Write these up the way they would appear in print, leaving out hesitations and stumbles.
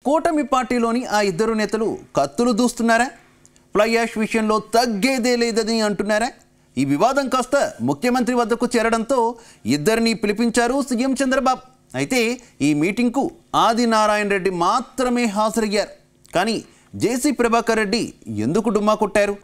కూటమి పార్టీలోని ఆ ఇద్దరు నేతలు కత్తులు దూస్తున్నారా? ఫ్లై యాష్ విషయంలో తగ్గేదే లేదని అంటున్నారా? ఈ వివాదం కాస్త ముఖ్యమంత్రి వద్దకు చేరడంతో ఇద్దరిని పిలిపించారు సీఎం చంద్రబాబు. అయితే ఈ మీటింగ్కు ఆదినారాయణ రెడ్డి మాత్రమే హాజరయ్యారు. కానీ జేసీ ప్రభాకర్ రెడ్డి ఎందుకు డుమ్మా కొట్టారు?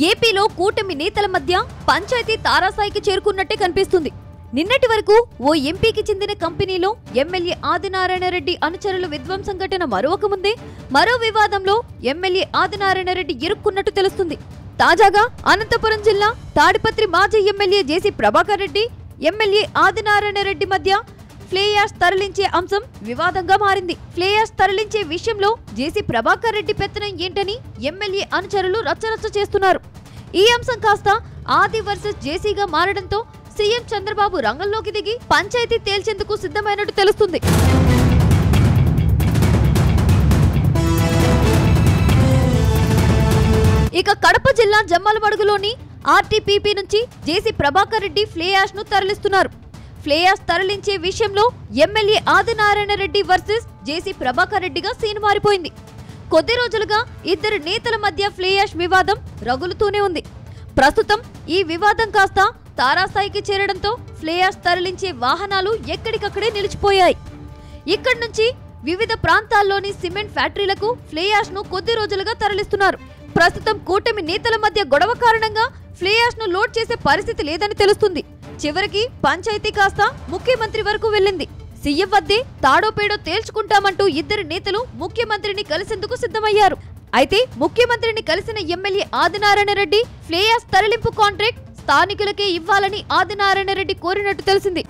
ఏపీలో కూటమి నేతల మధ్య పంచాయతీ తారాస్థాయికి చేరుకున్నట్టే కనిపిస్తుంది. నిన్నటి వరకు ఓ ఎంపీకి చెందిన కంపెనీలో ఎమ్మెల్యే ఆదినారాయణ రెడ్డి అనుచరులు విధ్వంసం ఘటన మరొకముందే మరో వివాదంలో ఎమ్మెల్యే ఆదినారాయణ రెడ్డి ఇరుక్కున్నట్టు తెలుస్తుంది. తాజాగా అనంతపురం జిల్లా తాడిపత్రి మాజీ ఎమ్మెల్యే జేసీ ప్రభాకర్ రెడ్డి, ఎమ్మెల్యే ఆదినారాయణ రెడ్డి మధ్య ఫ్లైయాష్ తరలించే అంశం వివాదంగా మారింది. ఫ్లైయాష్ తరలించే విషయంలో జేసీ ప్రభాకర్ రెడ్డి పెత్తనం ఏంటని ఎమ్మెల్యే అనుచరులు రచ్చరచ్చ చేస్తున్నారు. ఈ అంశం కాస్త ఆది వర్సెస్ జేసీగా మారడంతో సీఎం చంద్రబాబు రంగంలోకి దిగి పంచాయతీ తేల్చేందుకు సిద్ధమైనట్టు తెలుస్తుంది. ఇక కడప జిల్లా జమ్మలమడుగులోని ఆర్టీపీపీ నుంచి జేసీ ప్రభాకర్ రెడ్డి ఫ్లైయాష్ ను తరలిస్తున్నారు. ఫ్లైయాష్ తరలించే విషయంలో ఎమ్మెల్యే ఆదినారాయణ రెడ్డి వర్సెస్ జేసీ ప్రభాకర్ రెడ్డిగా సీన్ మారిపోయింది. కొద్ది రోజులుగా ఇద్దరు నేతల మధ్య ఫ్లైయాష్ వివాదం రగులుతూనే ఉంది. ప్రస్తుతం ఈ వివాదం కాస్త తారాస్థాయికి చేరడంతో ఫ్లైయాష్ తరలించే వాహనాలు ఎక్కడికక్కడే నిలిచిపోయాయి. ఇక్కడి నుంచి వివిధ ప్రాంతాల్లోని సిమెంట్ ఫ్యాక్టరీలకు ఫ్లైయాష్ ను కొద్ది రోజులుగా తరలిస్తున్నారు. ప్రస్తుతం కూటమి నేతల మధ్య గొడవ కారణంగా ఫ్లైయాష్ ను లోడ్ చేసే పరిస్థితి లేదని తెలుస్తుంది. చివరికి పంచాయతీ కాస్త ముఖ్యమంత్రి వరకు వెళ్ళింది. సీఎం వద్దే తాడోపేడో తేల్చుకుంటామంటూ ఇద్దరు నేతలు ముఖ్యమంత్రిని కలిసేందుకు సిద్ధమయ్యారు. అయితే ముఖ్యమంత్రిని కలిసిన ఎమ్మెల్యే ఆదినారాయణ రెడ్డి ఫ్లైయాష్ తరలింపు కాంట్రాక్ట్ స్థానికులకే ఇవ్వాలని ఆదినారాయణ రెడ్డి కోరినట్టు తెలిసింది.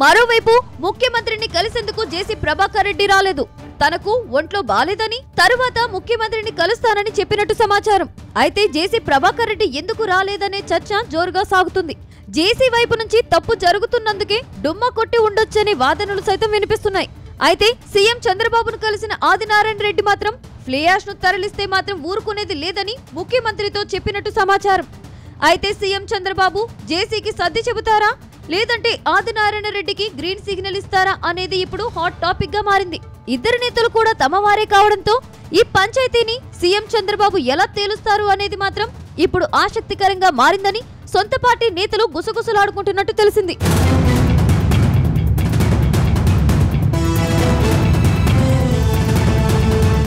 మరోవైపు ముఖ్యమంత్రిని కలిసేందుకు జేసీ ప్రభాకర్ రెడ్డి రాలేదు. తనకు ఒంట్లో బాలేదని, తరువాత ముఖ్యమంత్రిని కలుస్తానని చెప్పినట్టు సమాచారం. అయితే జేసీ ప్రభాకర్ రెడ్డి ఎందుకు రాలేదనే చర్చ జోరుగా సాగుతుంది. జేసీ వైపు నుంచి తప్పు జరుగుతున్నందుకే డుమ్మా కొట్టి ఉండొచ్చనే వాదనలు సైతం వినిపిస్తున్నాయి. అయితే సీఎం చంద్రబాబును కలిసిన ఆదినారాయణ రెడ్డి మాత్రం ఫ్లైయాష్ ను తరలిస్తే మాత్రం ఊరుకునేది లేదని ముఖ్యమంత్రితో చెప్పినట్టు సమాచారం. అయితే సీఎం చంద్రబాబు జేసీకి సర్ది చెబుతారా, లేదంటే ఆదినారాయణ రెడ్డికి గ్రీన్ సిగ్నల్ ఇస్తారా అనేది ఇప్పుడు హాట్ టాపిక్ గా మారింది. ఇద్దరు నేతలు కూడా తమ వారే కావడంతో ఈ పంచాయతీని సీఎం చంద్రబాబు ఎలా తేలుస్తారు అనేది మాత్రం ఇప్పుడు ఆసక్తికరంగా మారిందని సొంత పార్టీ నేతలు గుసగుసలాడుకుంటున్నట్టు తెలిసింది.